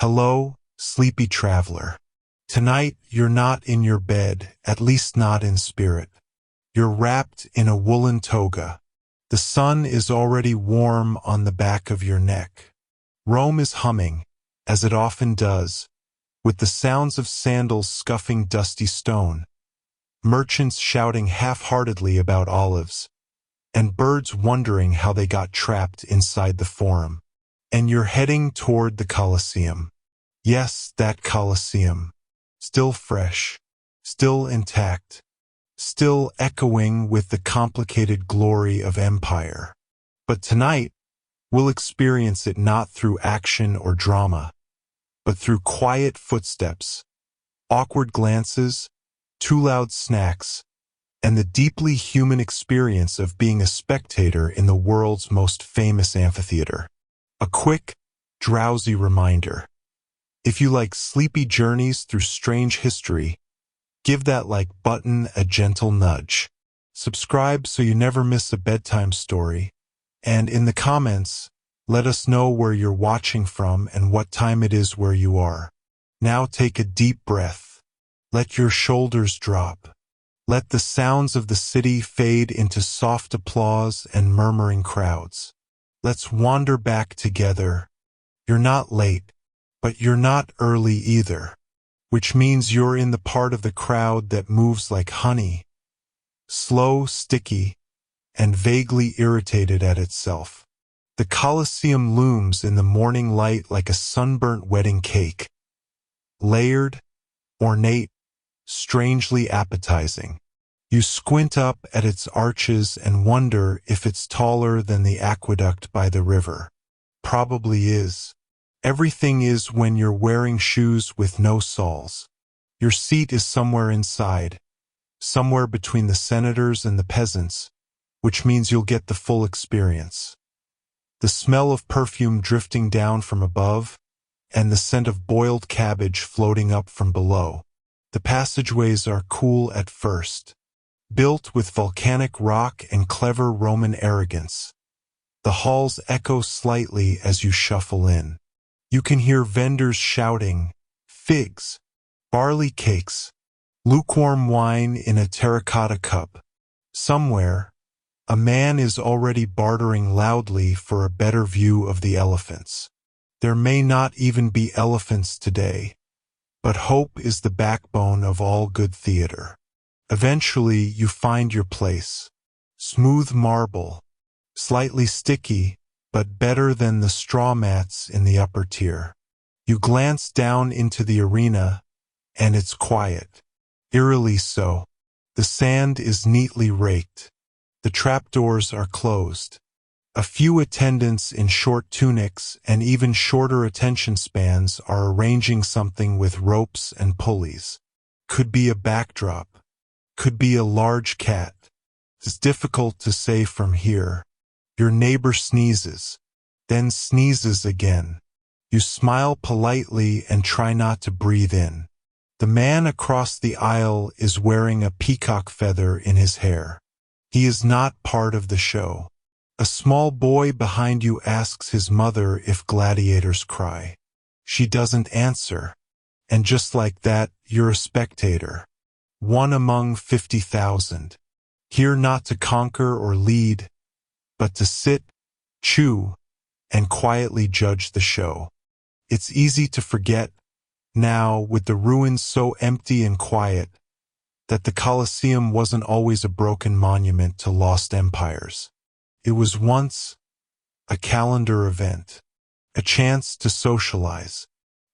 Hello, sleepy traveler. Tonight, you're not in your bed, at least not in spirit. You're wrapped in a woolen toga. The sun is already warm on the back of your neck. Rome is humming, as it often does, with the sounds of sandals scuffing dusty stone, merchants shouting half-heartedly about olives, and birds wondering how they got trapped inside the Forum. And you're heading toward the Colosseum. Yes, that Colosseum. Still fresh, still intact, still echoing with the complicated glory of empire. But tonight, we'll experience it not through action or drama, but through quiet footsteps, awkward glances, too loud snacks, and the deeply human experience of being a spectator in the world's most famous amphitheater. A quick, drowsy reminder. If you like sleepy journeys through strange history, give that like button a gentle nudge. Subscribe so you never miss a bedtime story, and in the comments, let us know where you're watching from and what time it is where you are. Now take a deep breath. Let your shoulders drop. Let the sounds of the city fade into soft applause and murmuring crowds. Let's wander back together. You're not late, but you're not early either, which means you're in the part of the crowd that moves like honey, slow, sticky, and vaguely irritated at itself. The Colosseum looms in the morning light like a sunburnt wedding cake, layered, ornate, strangely appetizing. You squint up at its arches and wonder if it's taller than the aqueduct by the river. Probably is. Everything is when you're wearing shoes with no soles. Your seat is somewhere inside, somewhere between the senators and the peasants, which means you'll get the full experience. The smell of perfume drifting down from above, and the scent of boiled cabbage floating up from below. The passageways are cool at first, built with volcanic rock and clever Roman arrogance. The halls echo slightly as you shuffle in. You can hear vendors shouting, figs, barley cakes, lukewarm wine in a terracotta cup. Somewhere, a man is already bartering loudly for a better view of the elephants. There may not even be elephants today, but hope is the backbone of all good theater. Eventually, you find your place. Smooth marble, slightly sticky, but better than the straw mats in the upper tier. You glance down into the arena, and it's quiet. Eerily so. The sand is neatly raked. The trapdoors are closed. A few attendants in short tunics and even shorter attention spans are arranging something with ropes and pulleys. Could be a backdrop. Could be a large cat. It's difficult to say from here. Your neighbor sneezes, then sneezes again. You smile politely and try not to breathe in. The man across the aisle is wearing a peacock feather in his hair. He is not part of the show. A small boy behind you asks his mother if gladiators cry. She doesn't answer. And just like that, you're a spectator. One among 50,000. Here not to conquer or lead, but to sit, chew, and quietly judge the show. It's easy to forget, now with the ruins so empty and quiet, that the Colosseum wasn't always a broken monument to lost empires. It was once a calendar event, a chance to socialize,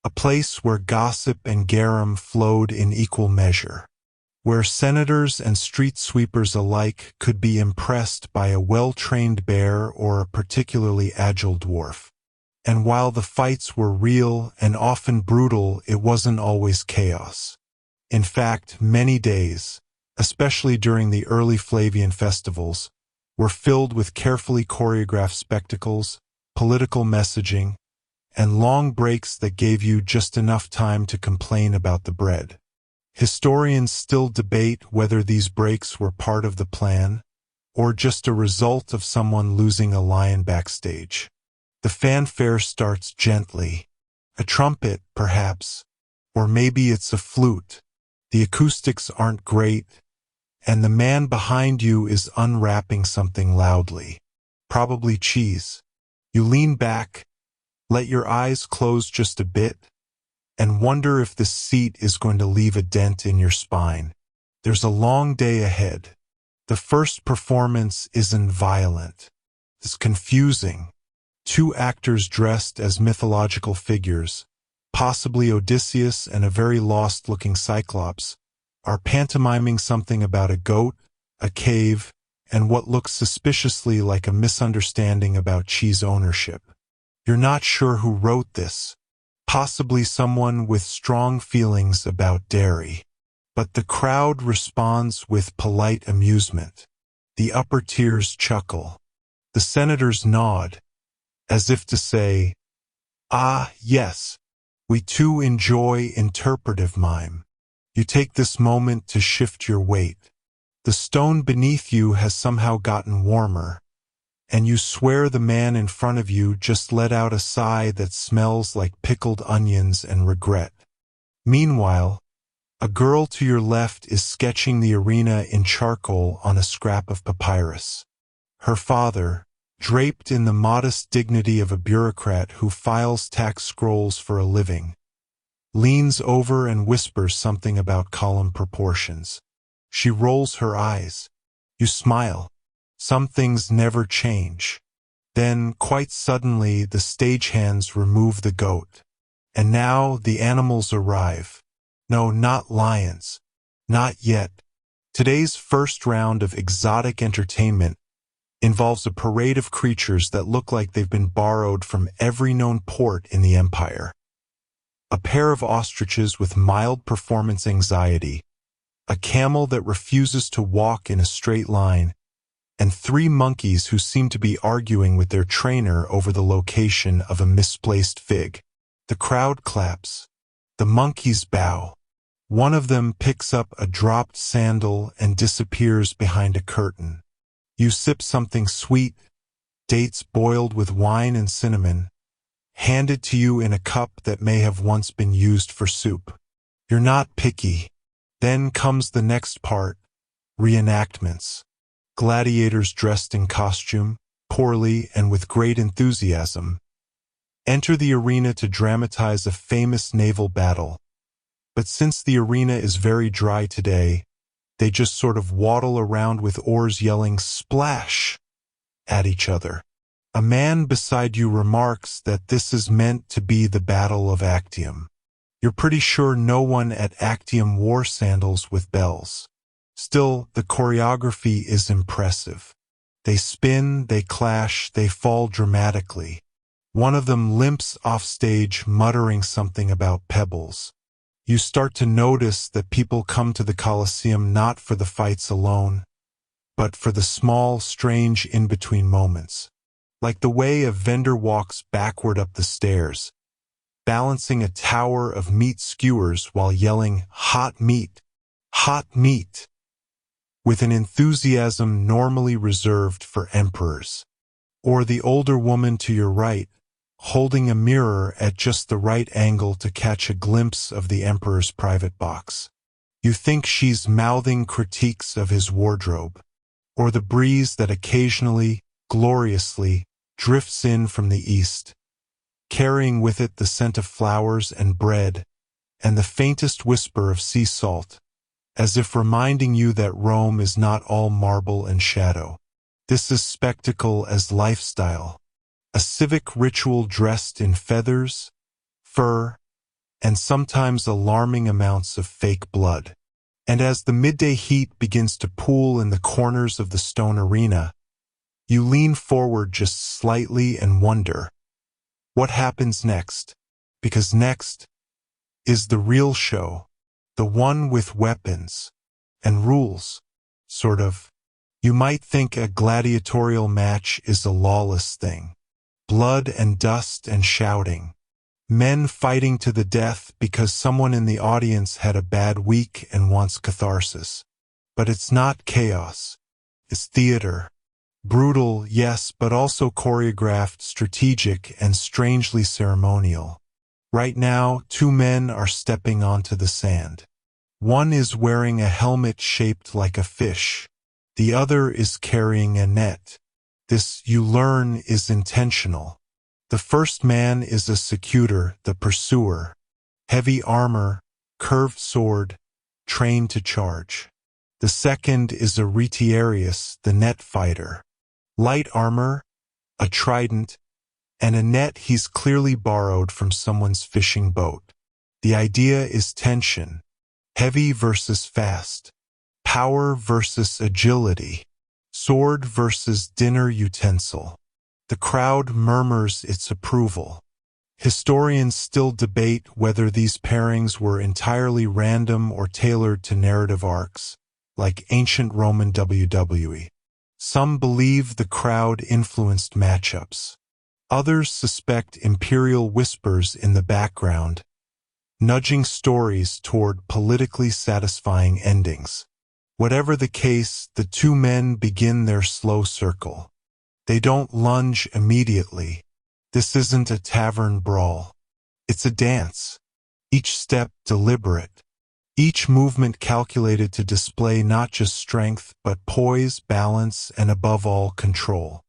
a place where gossip and garum flowed in equal measure, where senators and street sweepers alike could be impressed by a well-trained bear or a particularly agile dwarf. And while the fights were real and often brutal, it wasn't always chaos. In fact, many days, especially during the early Flavian festivals, were filled with carefully choreographed spectacles, political messaging, and long breaks that gave you just enough time to complain about the bread. Historians still debate whether these breaks were part of the plan, or just a result of someone losing a lion backstage. The fanfare starts gently. A trumpet, perhaps, or maybe it's a flute. The acoustics aren't great, and the man behind you is unwrapping something loudly. Probably cheese. You lean back, let your eyes close just a bit, and wonder if this seat is going to leave a dent in your spine. There's a long day ahead. The first performance isn't violent. It's confusing. Two actors dressed as mythological figures, possibly Odysseus and a very lost-looking Cyclops, are pantomiming something about a goat, a cave, and what looks suspiciously like a misunderstanding about cheese ownership. You're not sure who wrote this, possibly someone with strong feelings about dairy. But the crowd responds with polite amusement. The upper tiers chuckle. The senators nod, as if to say, "Ah, yes, we too enjoy interpretive mime." You take this moment to shift your weight. The stone beneath you has somehow gotten warmer, and you swear the man in front of you just let out a sigh that smells like pickled onions and regret. Meanwhile, a girl to your left is sketching the arena in charcoal on a scrap of papyrus. Her father, draped in the modest dignity of a bureaucrat who files tax scrolls for a living, leans over and whispers something about column proportions. She rolls her eyes. You smile. Some things never change. Then, quite suddenly, the stagehands remove the goat. And now the animals arrive. No, not lions. Not yet. Today's first round of exotic entertainment involves a parade of creatures that look like they've been borrowed from every known port in the empire. A pair of ostriches with mild performance anxiety, a camel that refuses to walk in a straight line, and 3 monkeys who seem to be arguing with their trainer over the location of a misplaced fig. The crowd claps. The monkeys bow. One of them picks up a dropped sandal and disappears behind a curtain. You sip something sweet, dates boiled with wine and cinnamon, handed to you in a cup that may have once been used for soup. You're not picky. Then comes the next part, reenactments. Gladiators dressed in costume, poorly and with great enthusiasm, enter the arena to dramatize a famous naval battle. But since the arena is very dry today, they just sort of waddle around with oars yelling "splash" at each other. A man beside you remarks that this is meant to be the Battle of Actium. You're pretty sure no one at Actium wore sandals with bells. Still, the choreography is impressive. They spin, they clash, they fall dramatically. One of them limps off stage muttering something about pebbles. You start to notice that people come to the Colosseum not for the fights alone, but for the small, strange in-between moments. Like the way a vendor walks backward up the stairs, balancing a tower of meat skewers while yelling, "Hot meat! Hot meat!" with an enthusiasm normally reserved for emperors. Or the older woman to your right, holding a mirror at just the right angle to catch a glimpse of the emperor's private box. You think she's mouthing critiques of his wardrobe, or the breeze that occasionally, gloriously, drifts in from the east, carrying with it the scent of flowers and bread, and the faintest whisper of sea salt, as if reminding you that Rome is not all marble and shadow. This is spectacle as lifestyle, a civic ritual dressed in feathers, fur, and sometimes alarming amounts of fake blood. And as the midday heat begins to pool in the corners of the stone arena, you lean forward just slightly and wonder, what happens next? Because next is the real show, the one with weapons and rules, sort of. You might think a gladiatorial match is a lawless thing. Blood and dust and shouting. Men fighting to the death because someone in the audience had a bad week and wants catharsis. But it's not chaos. It's theater. Brutal, yes, but also choreographed, strategic, and strangely ceremonial. Right now, two men are stepping onto the sand. One is wearing a helmet shaped like a fish. The other is carrying a net. This, you learn, is intentional. The first man is a secutor, the pursuer. Heavy armor, curved sword, trained to charge. The second is a retiarius, the net fighter. Light armor, a trident, and a net he's clearly borrowed from someone's fishing boat. The idea is tension. Heavy versus fast. Power versus agility. Sword versus dinner utensil. The crowd murmurs its approval. Historians still debate whether these pairings were entirely random or tailored to narrative arcs, like ancient Roman WWE. Some believe the crowd influenced matchups. Others suspect imperial whispers in the background, nudging stories toward politically satisfying endings. Whatever the case, the two men begin their slow circle. They don't lunge immediately. This isn't a tavern brawl. It's a dance. Each step deliberate. Each movement calculated to display not just strength, but poise, balance, and above all, control.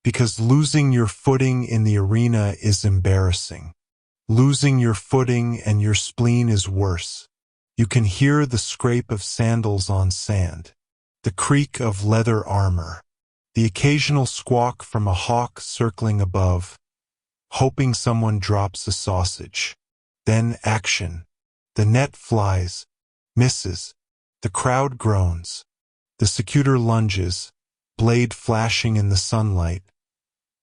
Because losing your footing in the arena is embarrassing. Losing your footing and your spleen is worse. You can hear the scrape of sandals on sand, the creak of leather armor, the occasional squawk from a hawk circling above, hoping someone drops a sausage. Then action. The net flies, misses. The crowd groans. The secutor lunges, blade flashing in the sunlight,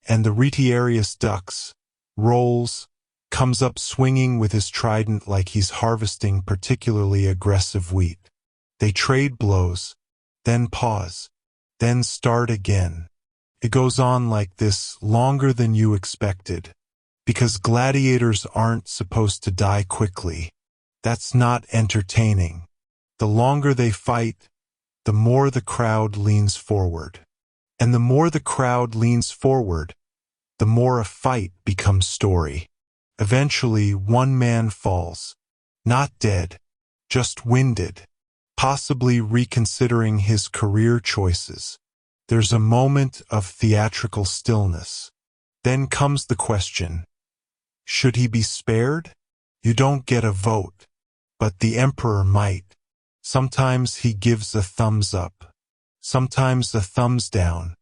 and the retiarius ducks, rolls, comes up swinging with his trident like he's harvesting particularly aggressive wheat. They trade blows, then pause, then start again. It goes on like this longer than you expected, because gladiators aren't supposed to die quickly. That's not entertaining. The longer they fight, the more the crowd leans forward. And the more the crowd leans forward, the more a fight becomes story. Eventually, one man falls. Not dead, just winded, possibly reconsidering his career choices. There's a moment of theatrical stillness. Then comes the question, should he be spared? You don't get a vote, but the emperor might. Sometimes he gives a thumbs up, sometimes a thumbs down,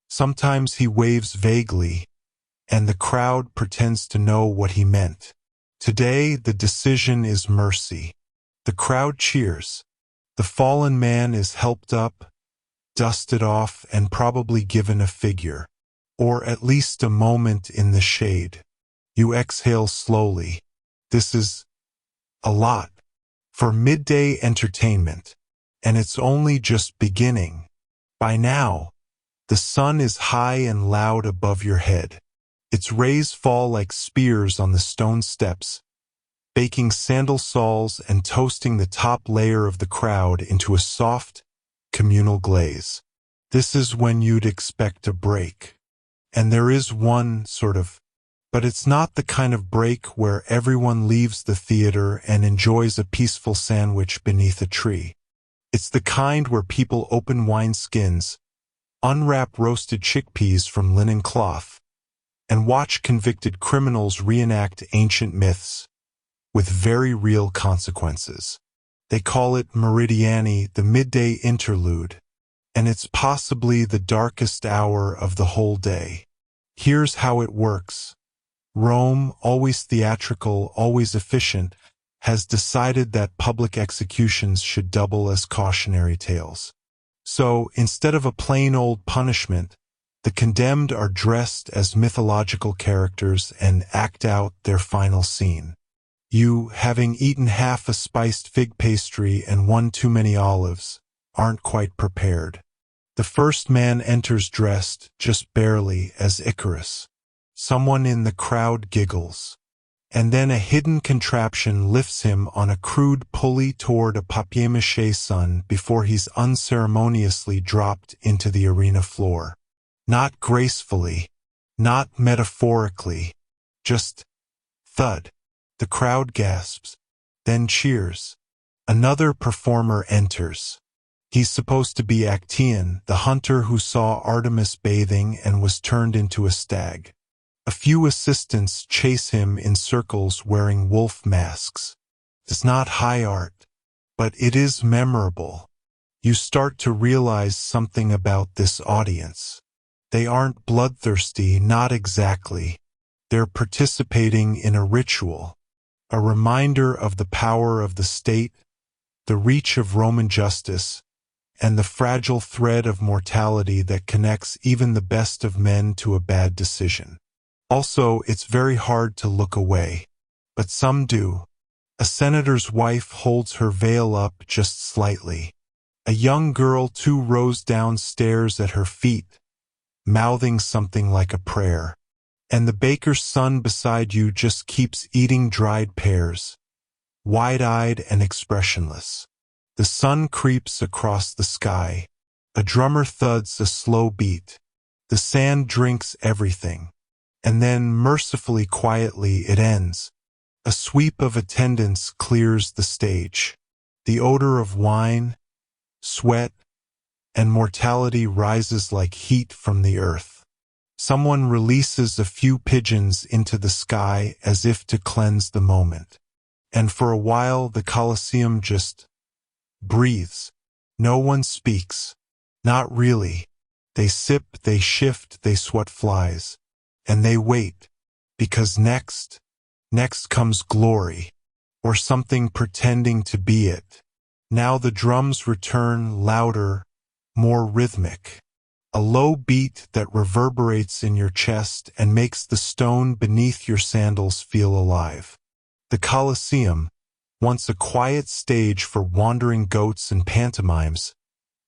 sometimes he waves vaguely, and the crowd pretends to know what he meant. Today, the decision is mercy. The crowd cheers. The fallen man is helped up, dusted off, and probably given a figure, or at least a moment in the shade. You exhale slowly. This is a lot for midday entertainment, and it's only just beginning. By now, the sun is high and loud above your head. Its rays fall like spears on the stone steps, baking sandal soles and toasting the top layer of the crowd into a soft, communal glaze. This is when you'd expect a break. And there is one, sort of, but it's not the kind of break where everyone leaves the theater and enjoys a peaceful sandwich beneath a tree. It's the kind where people open wineskins, unwrap roasted chickpeas from linen cloth, and watch convicted criminals reenact ancient myths with very real consequences. They call it Meridiani, the midday interlude, and it's possibly the darkest hour of the whole day. Here's how it works. Rome, always theatrical, always efficient, has decided that public executions should double as cautionary tales. So, instead of a plain old punishment, the condemned are dressed as mythological characters and act out their final scene. You, having eaten half a spiced fig pastry and one too many olives, aren't quite prepared. The first man enters dressed, just barely, as Icarus. Someone in the crowd giggles. And then a hidden contraption lifts him on a crude pulley toward a papier-mâché sun before he's unceremoniously dropped into the arena floor. Not gracefully, not metaphorically, just thud. The crowd gasps, then cheers. Another performer enters. He's supposed to be Actaeon, the hunter who saw Artemis bathing and was turned into a stag. A few assistants chase him in circles wearing wolf masks. It's not high art, but it is memorable. You start to realize something about this audience. They aren't bloodthirsty, not exactly. They're participating in a ritual, a reminder of the power of the state, the reach of Roman justice, and the fragile thread of mortality that connects even the best of men to a bad decision. Also, it's very hard to look away, but some do. A senator's wife holds her veil up just slightly. A young girl 2 rows down stares at her feet, mouthing something like a prayer. And the baker's son beside you just keeps eating dried pears, wide-eyed and expressionless. The sun creeps across the sky. A drummer thuds a slow beat. The sand drinks everything. And then, mercifully quietly, it ends. A sweep of attendants clears the stage. The odor of wine, sweat, and mortality rises like heat from the earth. Someone releases a few pigeons into the sky as if to cleanse the moment. And for a while the Colosseum just breathes. No one speaks. Not really. They sip, they shift, they sweat flies. And they wait. Because next comes glory. Or something pretending to be it. Now the drums return, louder, more rhythmic. A low beat that reverberates in your chest and makes the stone beneath your sandals feel alive. The Colosseum, once a quiet stage for wandering goats and pantomimes,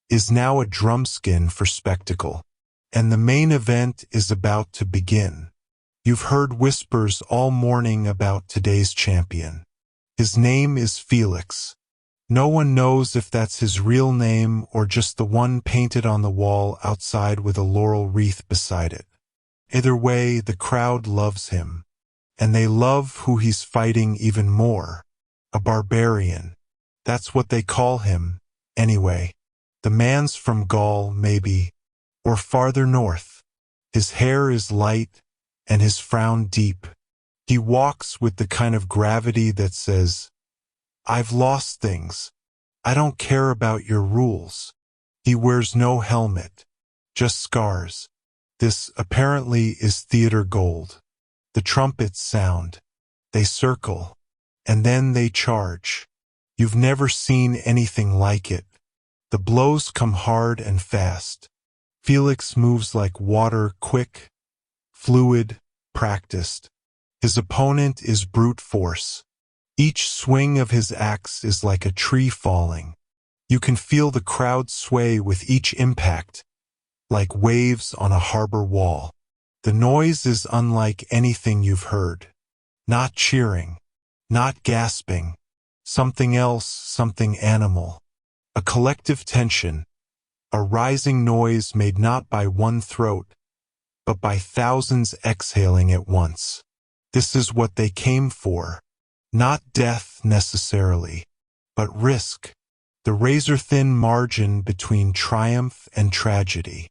is now a drumskin for spectacle. And the main event is about to begin. You've heard whispers all morning about today's champion. His name is Felix. No one knows if that's his real name or just the one painted on the wall outside with a laurel wreath beside it. Either way, the crowd loves him. And they love who he's fighting even more. A barbarian. That's what they call him, anyway. The man's from Gaul, maybe, or farther north. His hair is light, and his frown deep. He walks with the kind of gravity that says, I've lost things. I don't care about your rules. He wears no helmet, just scars. This apparently is theater gold. The trumpets sound. They circle. And then they charge. You've never seen anything like it. The blows come hard and fast. Felix moves like water, quick, fluid, practiced. His opponent is brute force. Each swing of his axe is like a tree falling. You can feel the crowd sway with each impact, like waves on a harbor wall. The noise is unlike anything you've heard. Not cheering, not gasping. Something else, something animal. A collective tension, a rising noise made not by one throat, but by thousands exhaling at once. This is what they came for. Not death necessarily, but risk. The razor-thin margin between triumph and tragedy.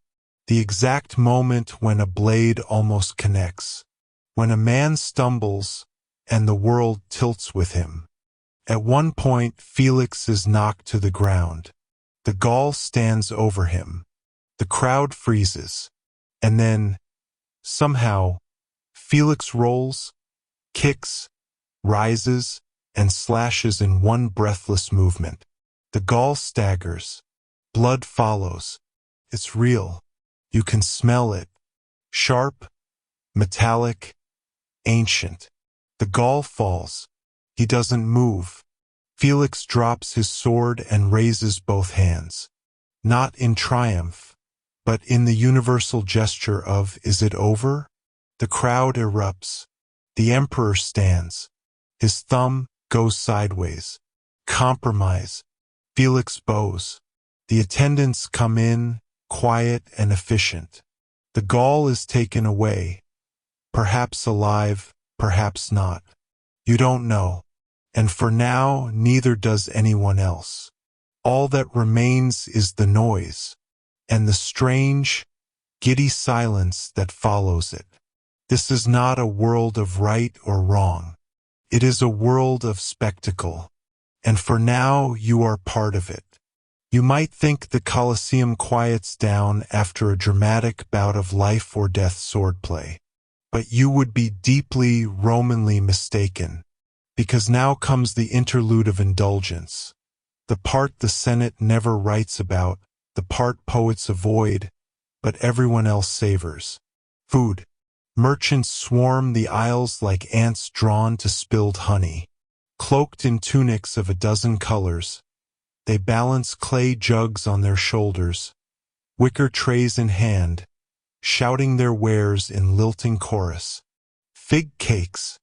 The exact moment when a blade almost connects. When a man stumbles and the world tilts with him. At one point, Felix is knocked to the ground. The Gaul stands over him. The crowd freezes. And then, somehow, Felix rolls, kicks, rises, and slashes in one breathless movement. The Gaul staggers. Blood follows. It's real. You can smell it. Sharp, metallic, ancient. The Gaul falls. He doesn't move. Felix drops his sword and raises both hands. Not in triumph, but in the universal gesture of, is it over? The crowd erupts. The emperor stands. His thumb goes sideways. Compromise. Felix bows. The attendants come in, quiet and efficient. The Gaul is taken away. Perhaps alive, perhaps not. You don't know. And for now, neither does anyone else. All that remains is the noise, and the strange, giddy silence that follows it. This is not a world of right or wrong. It is a world of spectacle. And for now, you are part of it. You might think the Colosseum quiets down after a dramatic bout of life or death swordplay. But you would be deeply, Romanly mistaken. Because now comes the interlude of indulgence. The part the Senate never writes about, the part poets avoid, but everyone else savors. Food. Merchants swarm the aisles like ants drawn to spilled honey. Cloaked in tunics of a dozen colors, they balance clay jugs on their shoulders, wicker trays in hand, shouting their wares in lilting chorus. Fig cakes,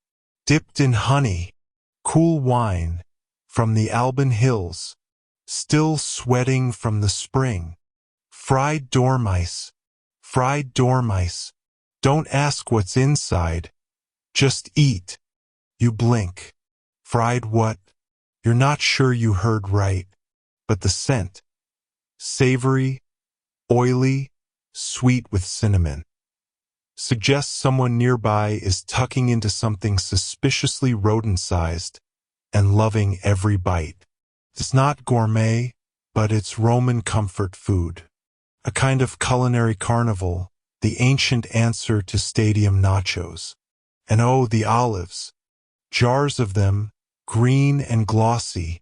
dipped in honey, cool wine, from the Alban hills, still sweating from the spring. Fried dormice, fried dormice. Don't ask what's inside, just eat. You blink. Fried what? You're not sure you heard right, but the scent. Savory, oily, sweet with cinnamon. Suggests someone nearby is tucking into something suspiciously rodent-sized and loving every bite. It's not gourmet, but it's Roman comfort food. A kind of culinary carnival, the ancient answer to stadium nachos. And oh, the olives. Jars of them, green and glossy,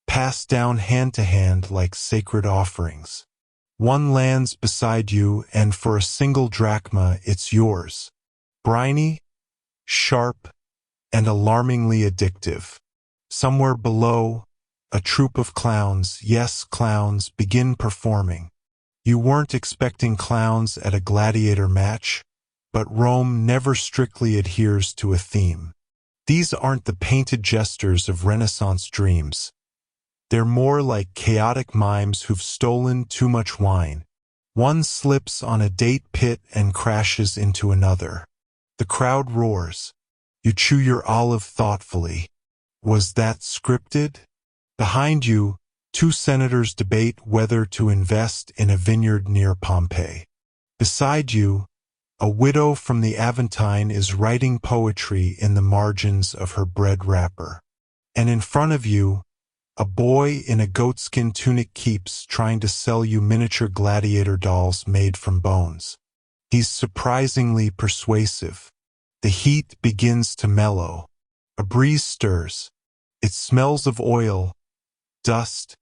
passed down hand to hand like sacred offerings. One lands beside you, and for a single drachma it's yours. Briny, sharp, and alarmingly addictive. Somewhere below, a troupe of clowns, yes, clowns, begin performing. You weren't expecting clowns at a gladiator match, but Rome never strictly adheres to a theme. These aren't the painted jesters of Renaissance dreams. They're more like chaotic mimes who've stolen too much wine. One slips on a date pit and crashes into another. The crowd roars. You chew your olive thoughtfully. Was that scripted? Behind you, two senators debate whether to invest in a vineyard near Pompeii. Beside you, a widow from the Aventine is writing poetry in the margins of her bread wrapper. And in front of you, a boy in a goatskin tunic keeps trying to sell you miniature gladiator dolls made from bones. He's surprisingly persuasive. The heat begins to mellow. A breeze stirs. It smells of oil, dust,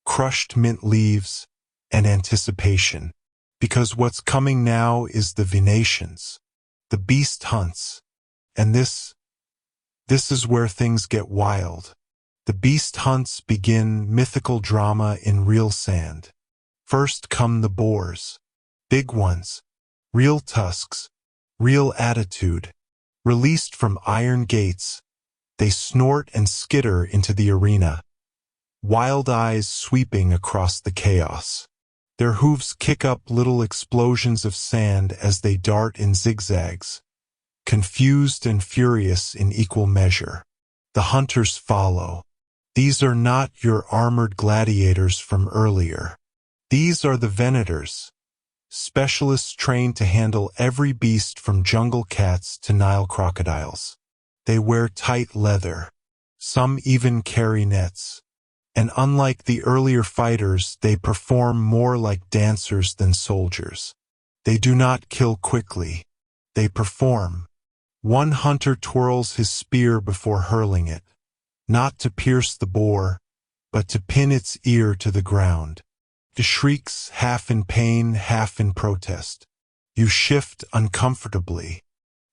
crushed mint leaves, and anticipation. Because what's coming now is the Venetians. The beast hunts. And this is where things get wild. The beast hunts begin mythical drama in real sand. First come the boars. Big ones. Real tusks. Real attitude. Released from iron gates, they snort and skitter into the arena. Wild eyes sweeping across the chaos. Their hooves kick up little explosions of sand as they dart in zigzags, confused and furious in equal measure. The hunters follow. These are not your armored gladiators from earlier. These are the venators, specialists trained to handle every beast from jungle cats to Nile crocodiles. They wear tight leather. Some even carry nets. And unlike the earlier fighters, they perform more like dancers than soldiers. They do not kill quickly. They perform. One hunter twirls his spear before hurling it, not to pierce the boar, but to pin its ear to the ground. It shrieks half in pain, half in protest. You shift uncomfortably.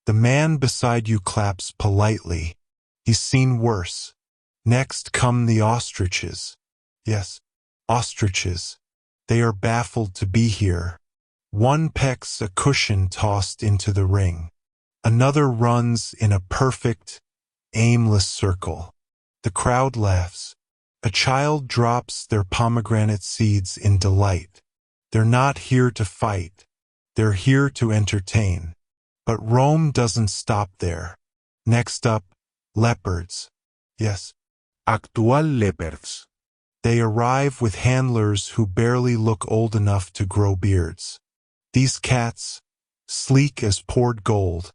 The man beside you claps politely. He's seen worse. Next come the ostriches. Yes, ostriches. They are baffled to be here. One pecks a cushion tossed into the ring. Another runs in a perfect, aimless circle. The crowd laughs. A child drops their pomegranate seeds in delight. They're not here to fight. They're here to entertain. But Rome doesn't stop there. Next up, Leopards. Yes, actual leopards. they arrive with handlers who barely look old enough to grow beards. These cats, sleek as poured gold,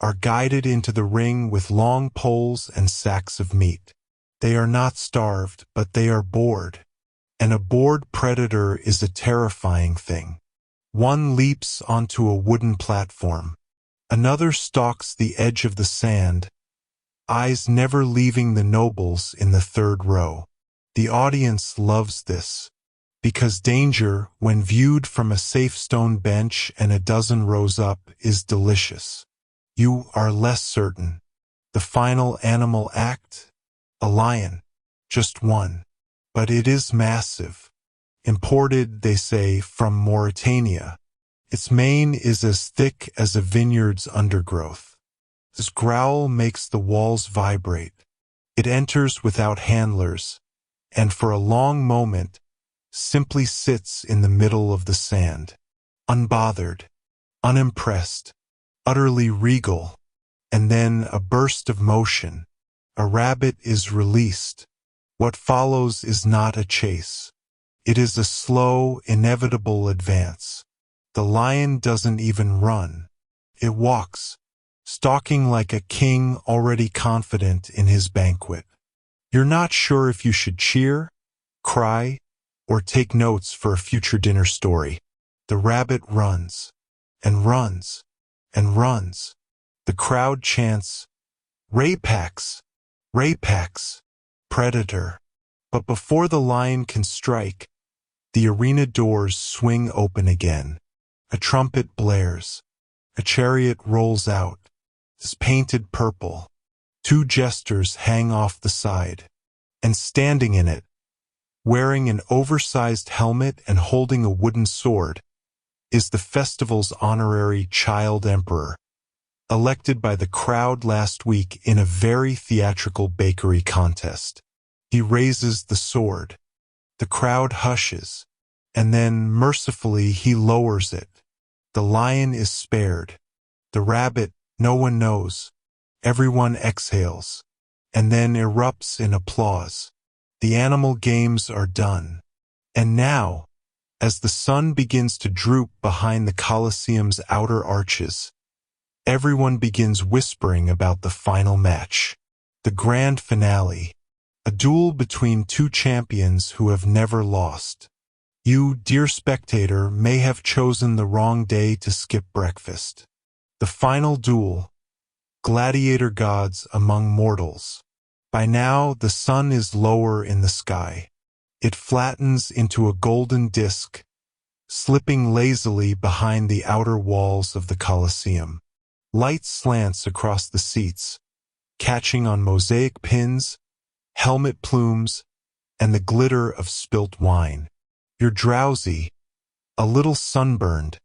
are guided into the ring with long poles and sacks of meat. They are not starved, but they are bored. And a bored predator is a terrifying thing. One leaps onto a wooden platform. Another stalks the edge of the sand, eyes never leaving the nobles in the third row. The audience loves this, because danger, when viewed from a safe stone bench and a dozen rows up, is delicious. You are less certain. The final animal act? A lion. Just one. But it is massive. Imported, they say, from Mauritania. Its mane is as thick as a vineyard's undergrowth. This growl makes the walls vibrate. It enters without handlers, and for a long moment, simply sits in the middle of the sand, unbothered, unimpressed, utterly regal. And then a burst of motion. A rabbit is released. What follows is not a chase. It is a slow, inevitable advance. The lion doesn't even run. It walks, stalking like a king already confident in his banquet. You're not sure if you should cheer, cry, or take notes for a future dinner story. The rabbit runs, and runs, and runs. The crowd chants, "Rapax! Rapax! Predator!" But before the lion can strike, the arena doors swing open again. A trumpet blares. A chariot rolls out. It's painted purple. Two jesters hang off the side. And standing in it, wearing an oversized helmet and holding a wooden sword, is the festival's honorary child emperor, elected by the crowd last week in a very theatrical bakery contest. He raises the sword. The crowd hushes, and then, mercifully, he lowers it. The lion is spared. The rabbit, no one knows. Everyone exhales, and then erupts in applause. The animal games are done. And now, as the sun begins to droop behind the Colosseum's outer arches, everyone begins whispering about the final match. The grand finale. A duel between two champions who have never lost. You, dear spectator, may have chosen the wrong day to skip breakfast. The final duel. Gladiator gods among mortals. By now, the sun is lower in the sky. It flattens into a golden disk, slipping lazily behind the outer walls of the Colosseum. Light slants across the seats, catching on mosaic pins, helmet plumes, and the glitter of spilt wine. You're drowsy, a little sunburned,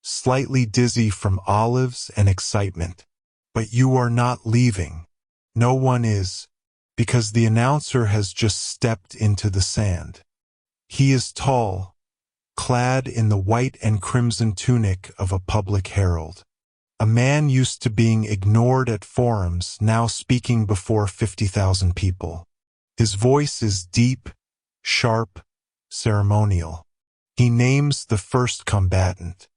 slightly dizzy from olives and excitement. But you are not leaving. No one is, because the announcer has just stepped into the sand. He is tall, clad in the white and crimson tunic of a public herald. A man used to being ignored at forums, now speaking before 50,000 people. His voice is deep, sharp, ceremonial. He names the first combatant.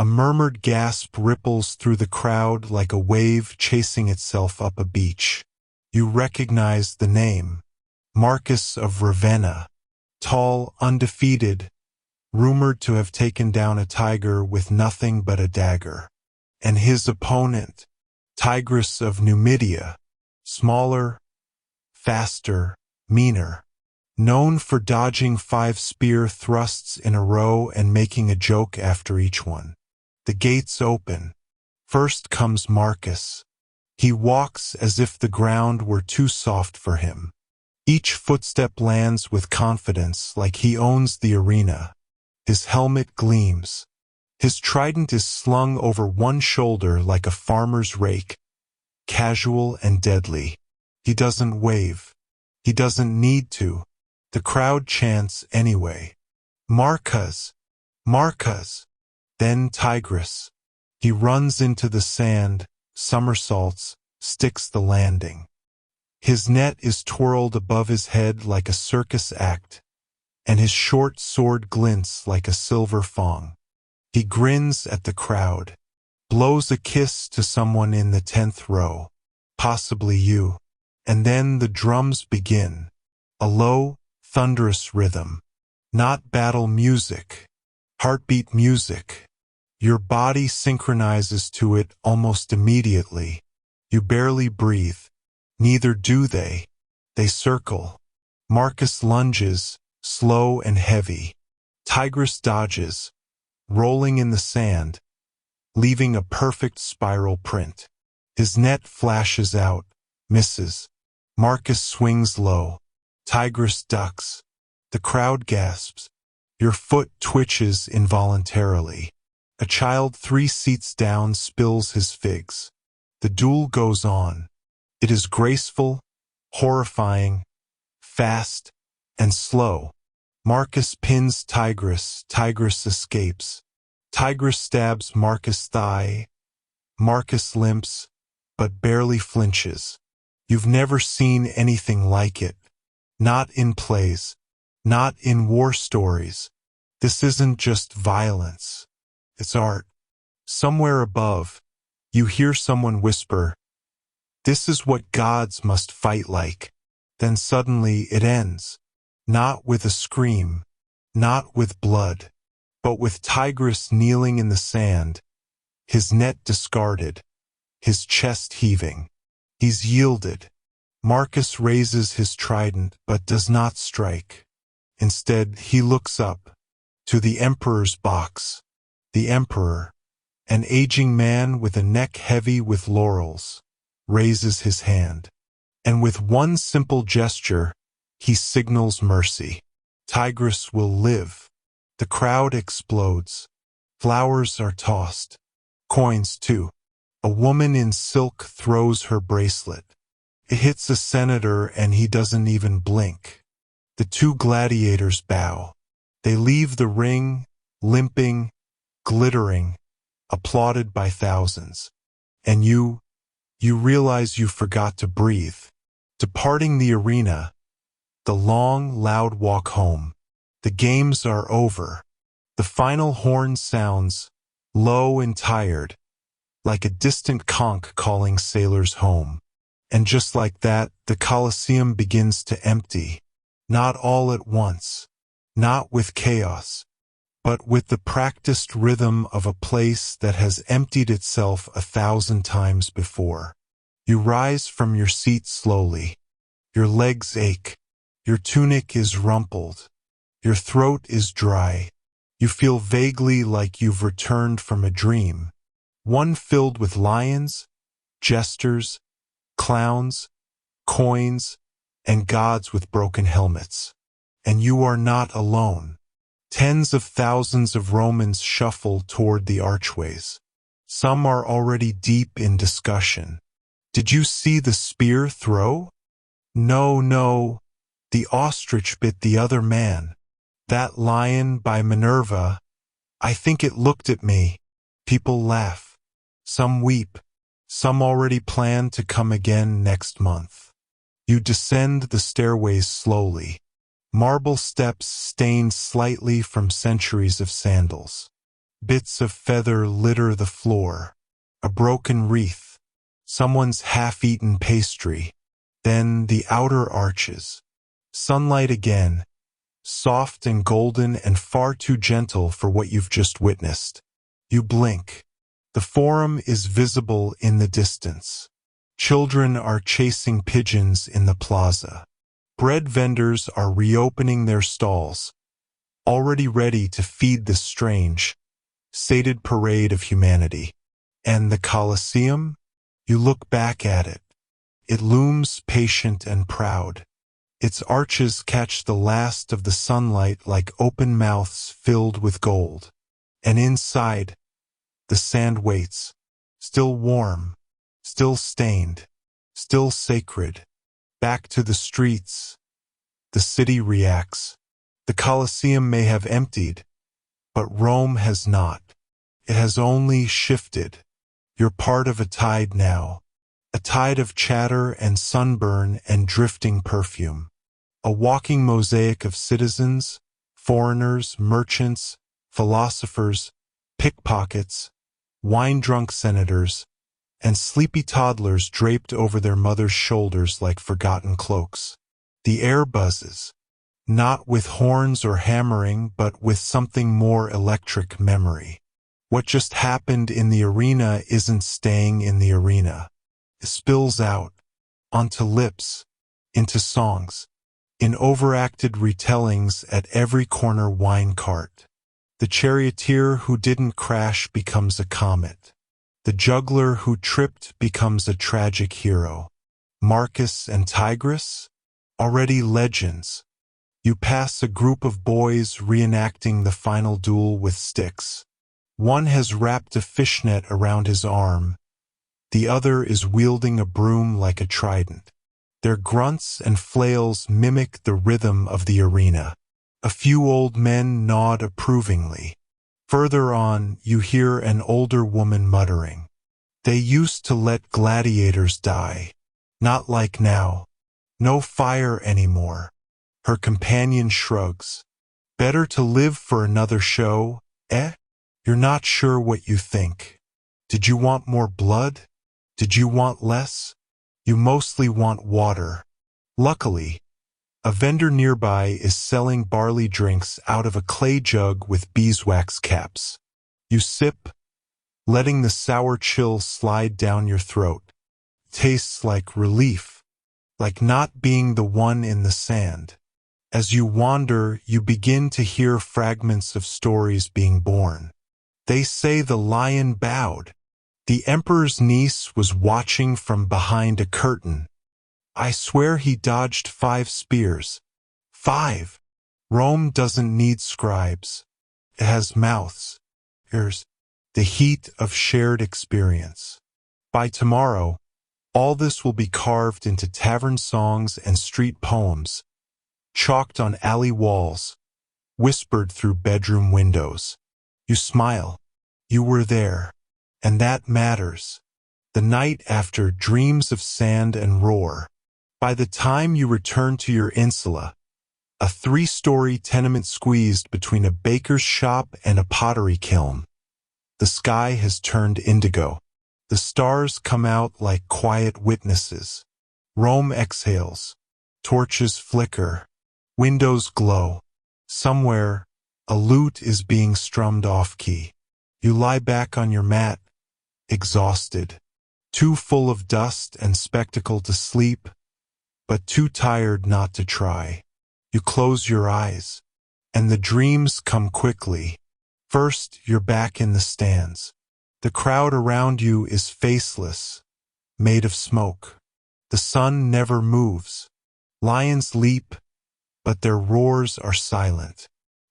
A murmured gasp ripples through the crowd like a wave chasing itself up a beach. You recognize the name. Marcus of Ravenna. Tall, undefeated, rumored to have taken down a tiger with nothing but a dagger. And his opponent, Tigress of Numidia, smaller, faster, meaner, known for dodging 5 spear thrusts in a row and making a joke after each one. The gates open. First comes Marcus. He walks as if the ground were too soft for him. Each footstep lands with confidence, like he owns the arena. His helmet gleams. His trident is slung over one shoulder like a farmer's rake, casual and deadly. He doesn't wave. He doesn't need to. The crowd chants anyway. Marcus! Marcus! Then Tigress. He runs into the sand, somersaults, sticks the landing. His net is twirled above his head like a circus act, and his short sword glints like a silver thong. He grins at the crowd, blows a kiss to someone in the 10th row, possibly you, and then the drums begin. A low, thunderous rhythm. Not battle music, heartbeat music. Your body synchronizes to it almost immediately. You barely breathe. Neither do they. They circle. Marcus lunges, slow and heavy. Tigress dodges, rolling in the sand, leaving a perfect spiral print. His net flashes out, misses. Marcus swings low. Tigress ducks. The crowd gasps. Your foot twitches involuntarily. A child 3 seats down spills his figs. The duel goes on. It is graceful, horrifying, fast, and slow. Marcus pins Tigress. Tigress escapes. Tigress stabs Marcus' thigh. Marcus limps, but barely flinches. You've never seen anything like it. Not in plays. Not in war stories. This isn't just violence. It's art. Somewhere above, you hear someone whisper, "This is what gods must fight like." Then suddenly it ends. Not with a scream, not with blood, but with Tigress kneeling in the sand, his net discarded, his chest heaving. He's yielded. Marcus raises his trident but does not strike. Instead, he looks up, to the Emperor's box. The Emperor, an aging man with a neck heavy with laurels, raises his hand. And with one simple gesture, he signals mercy. Tigress will live. The crowd explodes. Flowers are tossed. Coins, too. A woman in silk throws her bracelet. It hits a senator and he doesn't even blink. The 2 gladiators bow. They leave the ring, limping, glittering, applauded by thousands. And you realize you forgot to breathe. Departing the arena, the long, loud walk home. The games are over. The final horn sounds, low and tired, like a distant conch calling sailors home. And just like that, the Colosseum begins to empty. Not all at once, not with chaos, but with the practiced rhythm of a place that has emptied itself 1,000 times before. You rise from your seat slowly. Your legs ache. Your tunic is rumpled. Your throat is dry. You feel vaguely like you've returned from a dream. One filled with lions, jesters, clowns, coins, and gods with broken helmets. And you are not alone. Tens of thousands of Romans shuffle toward the archways. Some are already deep in discussion. Did you see the spear throw? No, the ostrich bit the other man. That lion by Minerva, I think it looked at me. People laugh. Some weep. Some already plan to come again next month. You descend the stairways slowly. Marble steps stained slightly from centuries of sandals. Bits of feather litter the floor. A broken wreath. Someone's half-eaten pastry. Then the outer arches. Sunlight again. Soft and golden and far too gentle for what you've just witnessed. You blink. The forum is visible in the distance. Children are chasing pigeons in the plaza. Bread vendors are reopening their stalls, already ready to feed this strange, sated parade of humanity. And the Colosseum? You look back at it. It looms patient and proud. Its arches catch the last of the sunlight like open mouths filled with gold. And inside, the sand waits, still warm, still stained, still sacred. Back to the streets. The city reacts. The Colosseum may have emptied, but Rome has not. It has only shifted. You're part of a tide now, A tide of chatter and sunburn and drifting perfume. A walking mosaic of citizens, foreigners, merchants, philosophers, pickpockets, wine-drunk senators, and sleepy toddlers draped over their mothers' shoulders like forgotten cloaks. The air buzzes, not with horns or hammering, but with something more electric: memory. What just happened in the arena isn't staying in the arena. It spills out, onto lips, into songs, in overacted retellings at every corner wine cart. The charioteer who didn't crash becomes a comet. The juggler who tripped becomes a tragic hero. Marcus and Tigris? Already legends. You pass a group of boys reenacting the final duel with sticks. One has wrapped a fishnet around his arm. The other is wielding a broom like a trident. Their grunts and flails mimic the rhythm of the arena. A few old men nod approvingly. Further on, you hear an older woman muttering, "They used to let gladiators die. Not like now. No fire anymore." Her companion shrugs. "Better to live for another show, eh?" You're not sure what you think. Did you want more blood? Did you want less? You mostly want water. Luckily, a vendor nearby is selling barley drinks out of a clay jug with beeswax caps. You sip, letting the sour chill slide down your throat. Tastes like relief, like not being the one in the sand. As you wander, you begin to hear fragments of stories being born. They say the lion bowed. The emperor's niece was watching from behind a curtain. I swear he dodged 5 spears. 5. Rome doesn't need scribes. It has mouths, ears, the heat of shared experience. By tomorrow, all this will be carved into tavern songs and street poems, chalked on alley walls, whispered through bedroom windows. You smile. You were there. And that matters. The night after, dreams of sand and roar. By the time you return to your insula, a 3-story tenement squeezed between a baker's shop and a pottery kiln. The sky has turned indigo. The stars come out like quiet witnesses. Rome exhales. Torches flicker. Windows glow. Somewhere, a lute is being strummed off-key. You lie back on your mat, exhausted, too full of dust and spectacle to sleep, but too tired not to try. You close your eyes, and the dreams come quickly. First, you're back in the stands. The crowd around you is faceless, made of smoke. The sun never moves. Lions leap, but their roars are silent.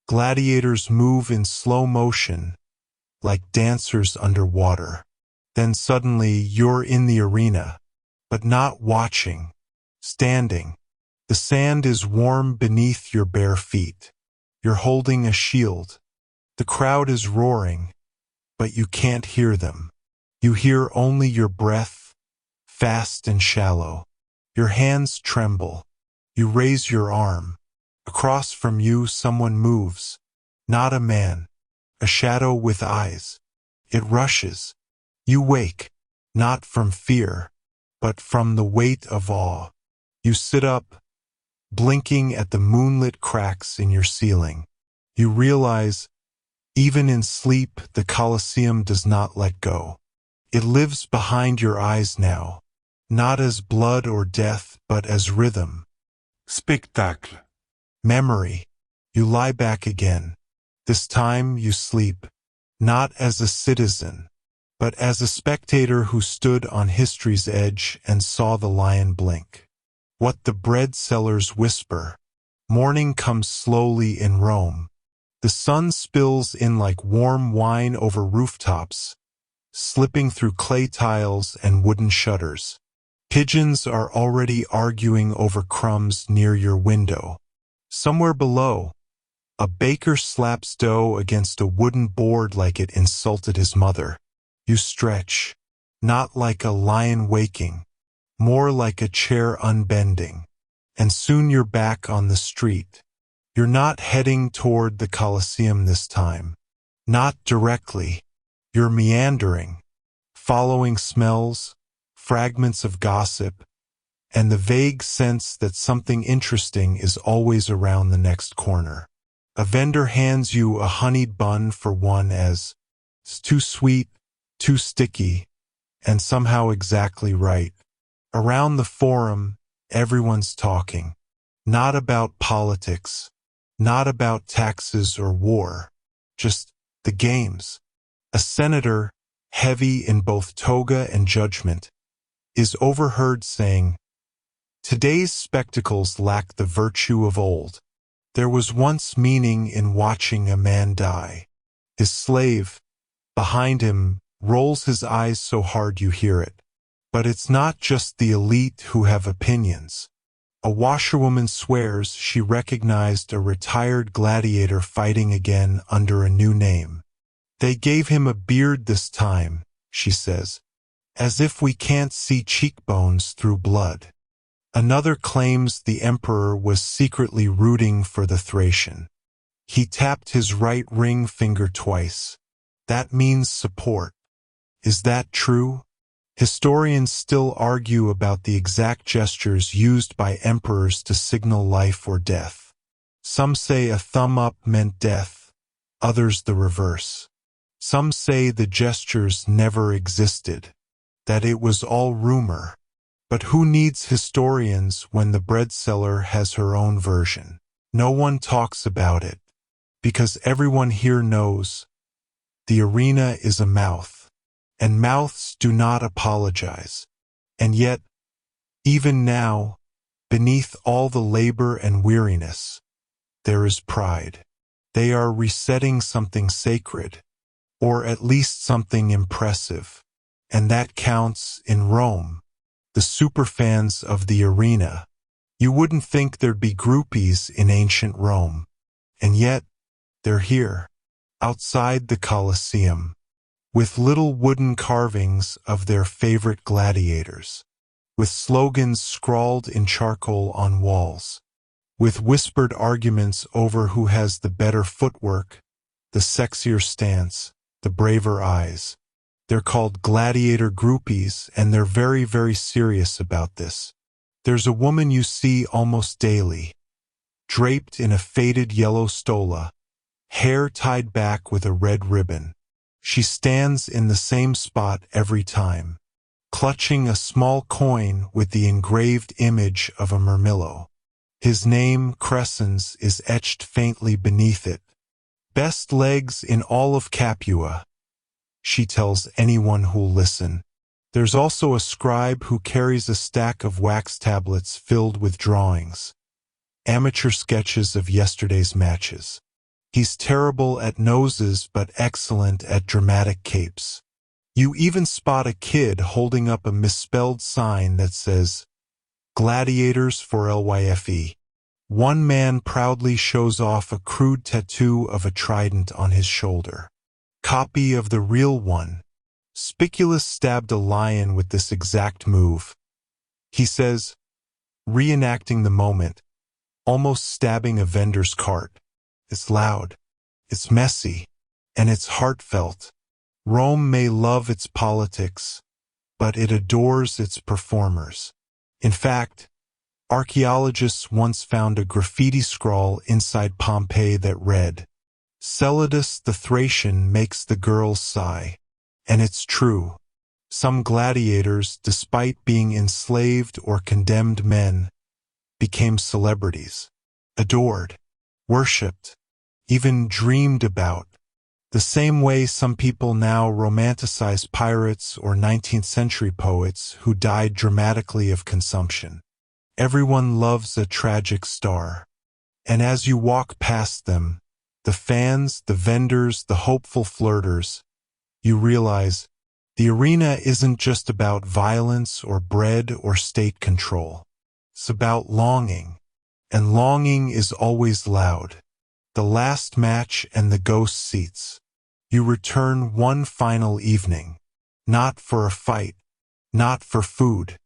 Gladiators move in slow motion, like dancers underwater. Then suddenly you're in the arena, but not watching, standing. The sand is warm beneath your bare feet. You're holding a shield. The crowd is roaring, but you can't hear them. You hear only your breath, fast and shallow. Your hands tremble. You raise your arm. Across from you someone moves. Not a man. A shadow with eyes. It rushes. You wake, not from fear, but from the weight of awe. You sit up, blinking at the moonlit cracks in your ceiling. You realize, even in sleep, the Colosseum does not let go. It lives behind your eyes now, not as blood or death, but as rhythm. Spectacle. Memory. You lie back again. This time you sleep, not as a citizen, but as a spectator who stood on history's edge and saw the lion blink. What the bread sellers whisper. Morning comes slowly in Rome. The sun spills in like warm wine over rooftops, slipping through clay tiles and wooden shutters. Pigeons are already arguing over crumbs near your window. Somewhere below, a baker slaps dough against a wooden board like it insulted his mother. You stretch, not like a lion waking, more like a chair unbending. And soon you're back on the street. You're not heading toward the Colosseum this time. Not directly. You're meandering, following smells, fragments of gossip, and the vague sense that something interesting is always around the next corner. A vendor hands you a honeyed bun for one as it's too sweet, too sticky, and somehow exactly right. Around the forum, everyone's talking. Not about politics, not about taxes or war, just the games. A senator, heavy in both toga and judgment, is overheard saying, "Today's spectacles lack the virtue of old. There was once meaning in watching a man die." His slave, behind him, rolls his eyes so hard you hear it. But it's not just the elite who have opinions. A washerwoman swears she recognized a retired gladiator fighting again under a new name. "They gave him a beard this time," she says, "as if we can't see cheekbones through blood." Another claims the emperor was secretly rooting for the Thracian. He tapped his right ring finger twice. That means support. Is that true? Historians still argue about the exact gestures used by emperors to signal life or death. Some say a thumb up meant death, others the reverse. Some say the gestures never existed, that it was all rumor. But who needs historians when the bread seller has her own version? No one talks about it, because everyone here knows the arena is a mouth, and mouths do not apologize. And yet, even now, beneath all the labor and weariness, there is pride. They are resetting something sacred, or at least something impressive, and that counts in Rome. The superfans of the arena. You wouldn't think there'd be groupies in ancient Rome, and yet they're here, outside the Colosseum, with little wooden carvings of their favorite gladiators, with slogans scrawled in charcoal on walls, with whispered arguments over who has the better footwork, the sexier stance, the braver eyes. They're called gladiator groupies, and they're very, very serious about this. There's a woman you see almost daily, draped in a faded yellow stola, hair tied back with a red ribbon. She stands in the same spot every time, clutching a small coin with the engraved image of a murmillo. His name, Crescens, is etched faintly beneath it. Best legs in all of Capua, she tells anyone who'll listen. There's also a scribe who carries a stack of wax tablets filled with drawings, amateur sketches of yesterday's matches. He's terrible at noses but excellent at dramatic capes. You even spot a kid holding up a misspelled sign that says, "Gladiators for LYFE." One man proudly shows off a crude tattoo of a trident on his shoulder. Copy of the real one. Spiculus stabbed a lion with this exact move. He says, reenacting the moment, almost stabbing a vendor's cart. It's loud, it's messy, and it's heartfelt. Rome may love its politics, but it adores its performers. In fact, archaeologists once found a graffiti scrawl inside Pompeii that read, "Celadus the Thracian makes the girls sigh." And it's true. Some gladiators, despite being enslaved or condemned men, became celebrities, adored, worshipped, even dreamed about. The same way some people now romanticize pirates or 19th century poets who died dramatically of consumption. Everyone loves a tragic star. And as you walk past them, the fans, the vendors, the hopeful flirters, you realize the arena isn't just about violence or bread or state control. It's about longing, and longing is always loud. The last match and the ghost seats. You return one final evening, not for a fight, not for food,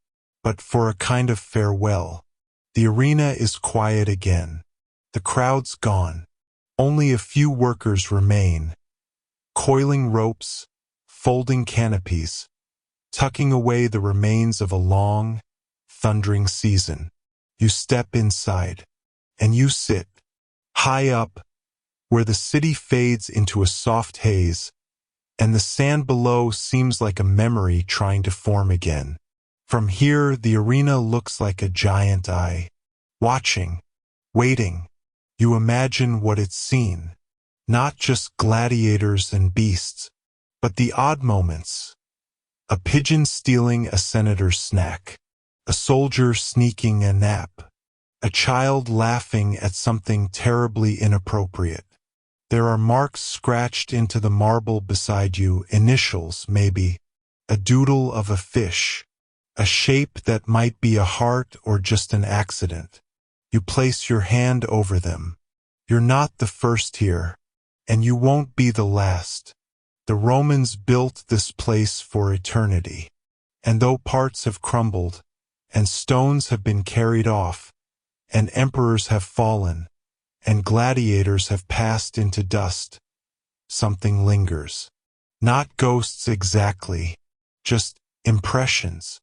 but for a kind of farewell. The arena is quiet again. The crowd's gone. Only a few workers remain, coiling ropes, folding canopies, tucking away the remains of a long, thundering season. You step inside, and you sit, high up, where the city fades into a soft haze, and the sand below seems like a memory trying to form again. From here, the arena looks like a giant eye, watching, waiting. You imagine what it's seen, not just gladiators and beasts, but the odd moments. A pigeon stealing a senator's snack, a soldier sneaking a nap, a child laughing at something terribly inappropriate. There are marks scratched into the marble beside you, initials maybe, a doodle of a fish, a shape that might be a heart or just an accident. You place your hand over them. You're not the first here, and you won't be the last. The Romans built this place for eternity, and though parts have crumbled, and stones have been carried off, and emperors have fallen, and gladiators have passed into dust, something lingers. Not ghosts exactly, just impressions,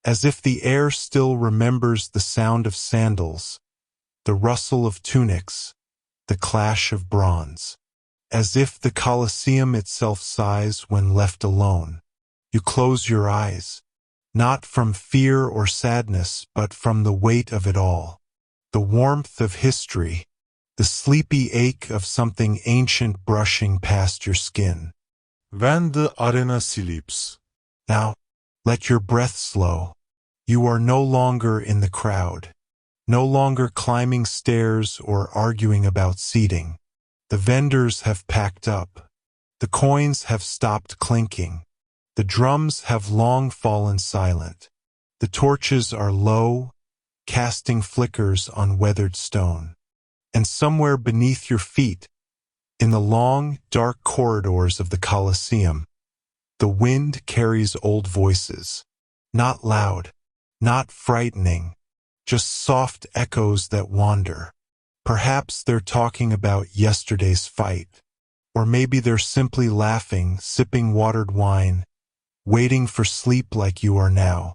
as if the air still remembers the sound of sandals, the rustle of tunics, the clash of bronze, as if the Colosseum itself sighs when left alone. You close your eyes, not from fear or sadness, but from the weight of it all, the warmth of history, the sleepy ache of something ancient brushing past your skin. When the arena sleeps. Now, let your breath slow. You are no longer in the crowd, no longer climbing stairs or arguing about seating. The vendors have packed up. The coins have stopped clinking. The drums have long fallen silent. The torches are low, casting flickers on weathered stone. And somewhere beneath your feet, in the long, dark corridors of the Colosseum, the wind carries old voices. Not loud, not frightening, just soft echoes that wander. Perhaps they're talking about yesterday's fight, or maybe they're simply laughing, sipping watered wine, waiting for sleep like you are now.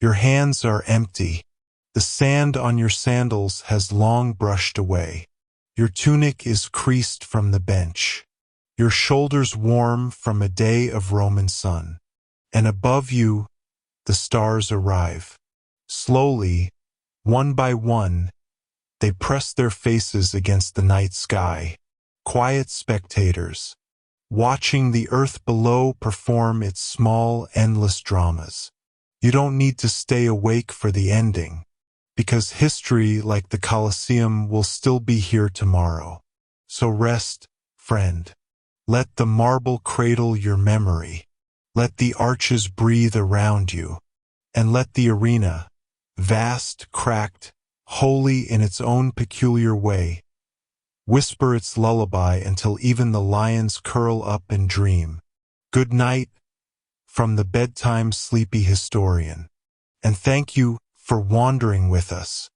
Your hands are empty. The sand on your sandals has long brushed away. Your tunic is creased from the bench. Your shoulders warm from a day of Roman sun. And above you, the stars arrive. Slowly, one by one, they press their faces against the night sky, quiet spectators, watching the earth below perform its small, endless dramas. You don't need to stay awake for the ending, because history, like the Colosseum, will still be here tomorrow. So rest, friend. Let the marble cradle your memory. Let the arches breathe around you. And let the arena, vast, cracked, holy in its own peculiar way, whisper its lullaby until even the lions curl up and dream. Good night from the Bedtime Sleepy Historian. And thank you for wandering with us.